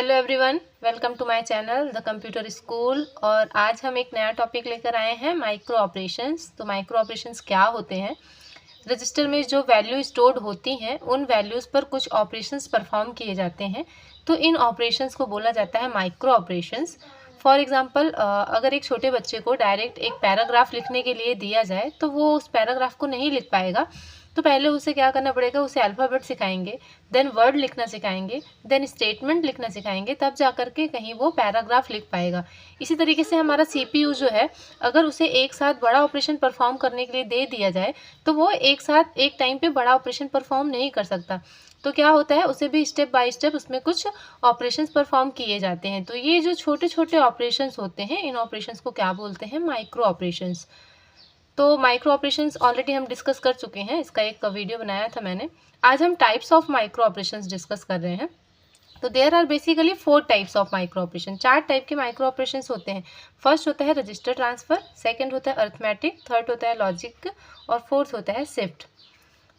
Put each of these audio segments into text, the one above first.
Hello everyone, welcome to my channel the computer school. और आज हम एक नया टॉपिक लेकर आए हैं, माइक्रो ऑपरेशंस। तो माइक्रो ऑपरेशंस क्या होते हैं? रजिस्टर में जो वैल्यू स्टोर्ड होती हैं उन वैल्यूज़ पर कुछ ऑपरेशंस परफॉर्म किए जाते हैं, तो इन ऑपरेशंस को बोला जाता है माइक्रो ऑपरेशंस। फॉर एग्जांपल, अगर एक छोटे बच्चे को डायरेक्ट एक पैराग्राफ लिखने के लिए दिया जाए तो वो उस पैराग्राफ को नहीं लिख पाएगा। तो पहले उसे क्या करना पड़ेगा, उसे अल्फ़ाबेट सिखाएंगे, देन वर्ड लिखना सिखाएंगे, देन स्टेटमेंट लिखना सिखाएंगे, तब जा कर के कहीं वो पैराग्राफ लिख पाएगा। इसी तरीके से हमारा सीपीयू जो है, अगर उसे एक साथ बड़ा ऑपरेशन परफॉर्म करने के लिए दे दिया जाए तो वो एक साथ एक टाइम पे बड़ा ऑपरेशन परफॉर्म नहीं कर सकता। तो क्या होता है, उसे भी स्टेप बाय स्टेप उसमें कुछ ऑपरेशंस परफॉर्म किए जाते हैं। तो ये जो छोटे छोटे ऑपरेशंस होते हैं, इन ऑपरेशंस को क्या बोलते हैं? Micro operations. तो माइक्रो ऑपरेशंस ऑलरेडी हम डिस्कस कर चुके हैं, इसका एक वीडियो बनाया था मैंने। आज हम types of micro operations discuss कर रहे हैं। तो there are basically 4 types of micro operation. 4 type के माइक्रो ऑपरेशंस होते हैं। फर्स्ट होता है रजिस्टर ट्रांसफर, सेकंड होता है अरिथमेटिक, थर्ड होता है लॉजिक और फोर्थ होता है शिफ्ट।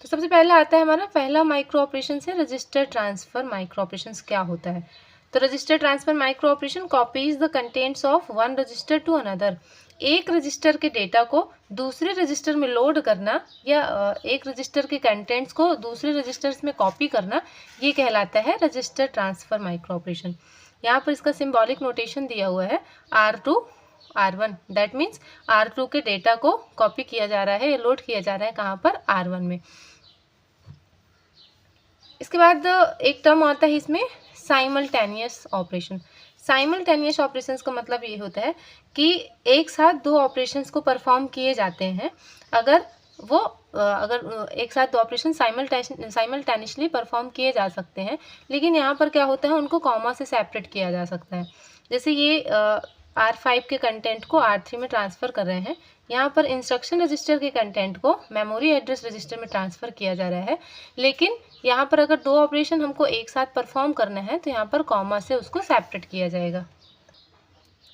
तो सबसे पहले आता है हमारा पहला माइक्रो ऑपरेशन है रजिस्टर ट्रांसफर माइक्रो ऑपरेशंस। क्या होता है? तो register transfer micro operation copies the contents of one register to another. एक रजिस्टर के डेटा को दूसरे रजिस्टर में लोड करना या एक रजिस्टर के कंटेंट्स को दूसरे रजिस्टर्स में कॉपी करना, ये कहलाता है रजिस्टर ट्रांसफर माइक्रो ऑपरेशन। यहाँ पर इसका सिंबॉलिक नोटेशन दिया हुआ है R2 R1। That means R2 के डेटा को कॉपी किया जा रहा है या लोड किया जा रहा है कहाँ पर? R1 में। इसके बाद एक टर्म आता है इसमें साइमल्टेनियस ऑपरेशन। साइमल्टेनियस ऑपरेशंस का मतलब ये होता है कि एक साथ दो ऑपरेशंस को परफॉर्म किए जाते हैं। अगर एक साथ दो ऑपरेशन साइमल्टेनियसली परफॉर्म किए जा सकते हैं, लेकिन यहाँ पर क्या होता है, उनको कॉमा से सेपरेट किया जा सकता है। जैसे ये R5 के कंटेंट को R3 में ट्रांसफ़र कर रहे हैं, यहाँ पर इंस्ट्रक्शन रजिस्टर के कंटेंट को मेमोरी एड्रेस रजिस्टर में ट्रांसफ़र किया जा रहा है। लेकिन यहाँ पर अगर दो ऑपरेशन हमको एक साथ परफॉर्म करना है तो यहाँ पर कॉमा से उसको सेपरेट किया जाएगा।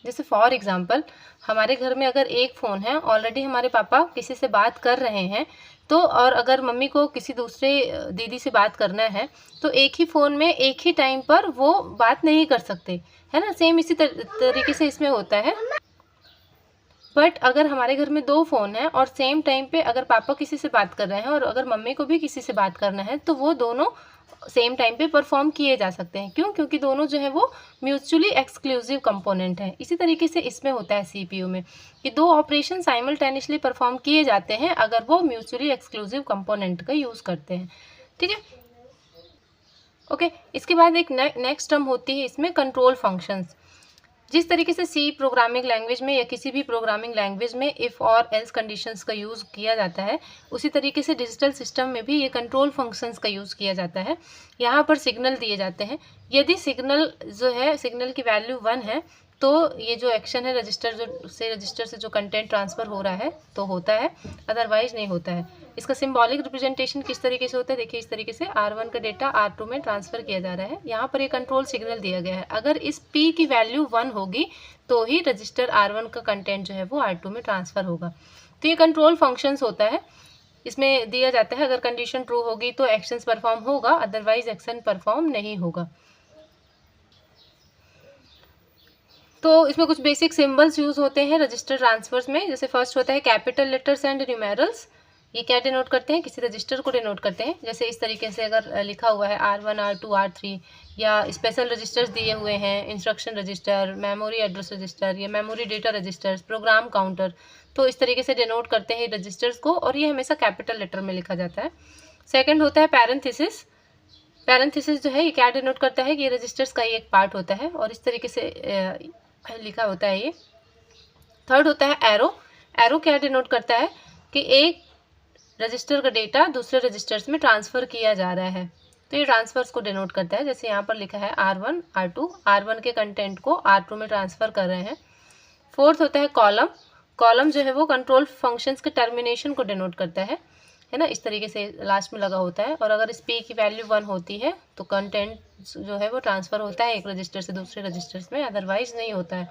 जैसे फॉर एग्जांपल, हमारे घर में अगर एक फ़ोन है, ऑलरेडी हमारे पापा किसी से बात कर रहे हैं, तो और अगर मम्मी को किसी दूसरे दीदी से बात करना है तो एक ही फ़ोन में एक ही टाइम पर वो बात नहीं कर सकते, है ना। सेम इसी तरीके से इसमें होता है। बट अगर हमारे घर में दो फ़ोन हैं और सेम टाइम पे अगर पापा किसी से बात कर रहे हैं और अगर मम्मी को भी किसी से बात करना है तो वो दोनों सेम टाइम पे परफॉर्म किए जा सकते हैं। क्यों? क्योंकि दोनों जो है वो म्यूचुअली एक्सक्लूसिव कंपोनेंट हैं। इसी तरीके से इसमें होता है सीपीयू में कि दो ऑपरेशन साइमल्टेनियसली परफॉर्म किए जाते हैं अगर वो म्यूचुअली एक्सक्लूसिव कंपोनेंट का यूज़ करते हैं। ठीक है, ओके। इसके बाद एक नेक्स्ट टर्म होती है इसमें कंट्रोल फंक्शंस। जिस तरीके से सी प्रोग्रामिंग लैंग्वेज में या किसी भी प्रोग्रामिंग लैंग्वेज में इफ़ और एल्स कंडीशंस का यूज़ किया जाता है, उसी तरीके से डिजिटल सिस्टम में भी ये कंट्रोल फंक्शंस का यूज़ किया जाता है। यहाँ पर सिग्नल दिए जाते हैं। यदि सिग्नल जो है, सिग्नल की वैल्यू 1 है तो ये जो एक्शन है रजिस्टर से जो कंटेंट ट्रांसफ़र हो रहा है तो होता है, अदरवाइज नहीं होता है। इसका सिंबॉलिक रिप्रेजेंटेशन किस तरीके से होता है? देखिए, इस तरीके से R1 का डेटा R2 में ट्रांसफ़र किया जा रहा है। यहाँ पर एक कंट्रोल सिग्नल दिया गया है। अगर इस P की वैल्यू 1 होगी तो ही रजिस्टर R1 का कंटेंट जो है वो R2 में ट्रांसफ़र होगा। तो ये कंट्रोल फंक्शंस होता है। इसमें दिया जाता है अगर कंडीशन ट्रू होगी तो एक्शंस परफॉर्म होगा, अदरवाइज एक्शन परफॉर्म नहीं होगा। तो इसमें कुछ बेसिक सिंबल्स यूज़ होते हैं रजिस्टर ट्रांसफर्स में। जैसे फर्स्ट होता है कैपिटल लेटर्स एंड न्यूमेरल्स। ये क्या डिनोट करते हैं? किसी रजिस्टर को डिनोट करते हैं। जैसे इस तरीके से अगर लिखा हुआ है R1 R2 R3, या स्पेशल रजिस्टर्स दिए हुए हैं, instruction register, memory address register या memory data registers, program counter, तो इस तरीके से डिनोट करते हैं रजिस्टर्स को, और ये हमेशा कैपिटल लेटर में लिखा जाता है। सेकेंड होता है पैरेंथेसिस। पैरेंथेसिस जो है ये क्या डिनोट करता है कि ये रजिस्टर्स का ही एक पार्ट होता है और इस तरीके से लिखा होता है ये। थर्ड होता है एरो। एरो क्या डिनोट करता है कि एक रजिस्टर का डेटा दूसरे रजिस्टर्स में ट्रांसफ़र किया जा रहा है, तो ये ट्रांसफर्स को डिनोट करता है। जैसे यहाँ पर लिखा है R1 R2, R1 के कंटेंट को R2 में ट्रांसफ़र कर रहे हैं। फोर्थ होता है कॉलम। कॉलम जो है वो कंट्रोल फंक्शंस के टर्मिनेशन को डिनोट करता है ना। इस तरीके से लास्ट में लगा होता है, और अगर इस P की वैल्यू 1 होती है तो कंटेंट जो है वो ट्रांसफ़र होता है एक रजिस्टर से दूसरे रजिस्टर्स में, अदरवाइज नहीं होता है।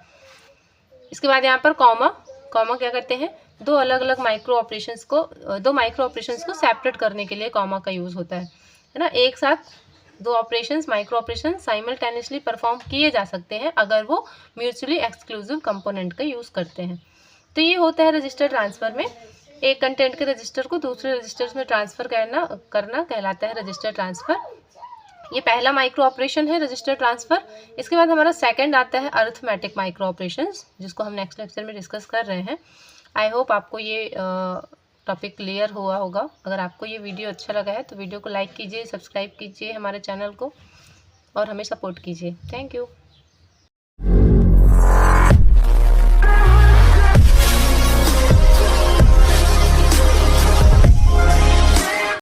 इसके बाद यहाँ पर कॉमा। कॉमा क्या करते हैं? दो माइक्रो ऑपरेशंस को सेपरेट करने के लिए कॉमा का यूज़ होता है ना। एक साथ दो operations micro operation simultaneously perform किए जा सकते हैं अगर वो म्यूचुअली एक्सक्लूसिव कंपोनेंट का यूज़ करते हैं। तो ये होता है रजिस्टर ट्रांसफ़र में, एक कंटेंट के रजिस्टर को दूसरे रजिस्टर्स में ट्रांसफ़र करना कहलाता है रजिस्टर ट्रांसफ़र। ये पहला माइक्रो ऑपरेशन है रजिस्टर ट्रांसफ़र। इसके बाद हमारा सेकंड आता है अरिथमेटिक माइक्रो ऑपरेशंस, जिसको हम नेक्स्ट लेक्चर में डिस्कस कर रहे हैं। आई होप आपको ये टॉपिक क्लियर हुआ होगा। अगर आपको ये वीडियो अच्छा लगा है तो वीडियो को लाइक कीजिए, सब्सक्राइब कीजिए हमारे चैनल को और हमें सपोर्ट कीजिए। Thank you.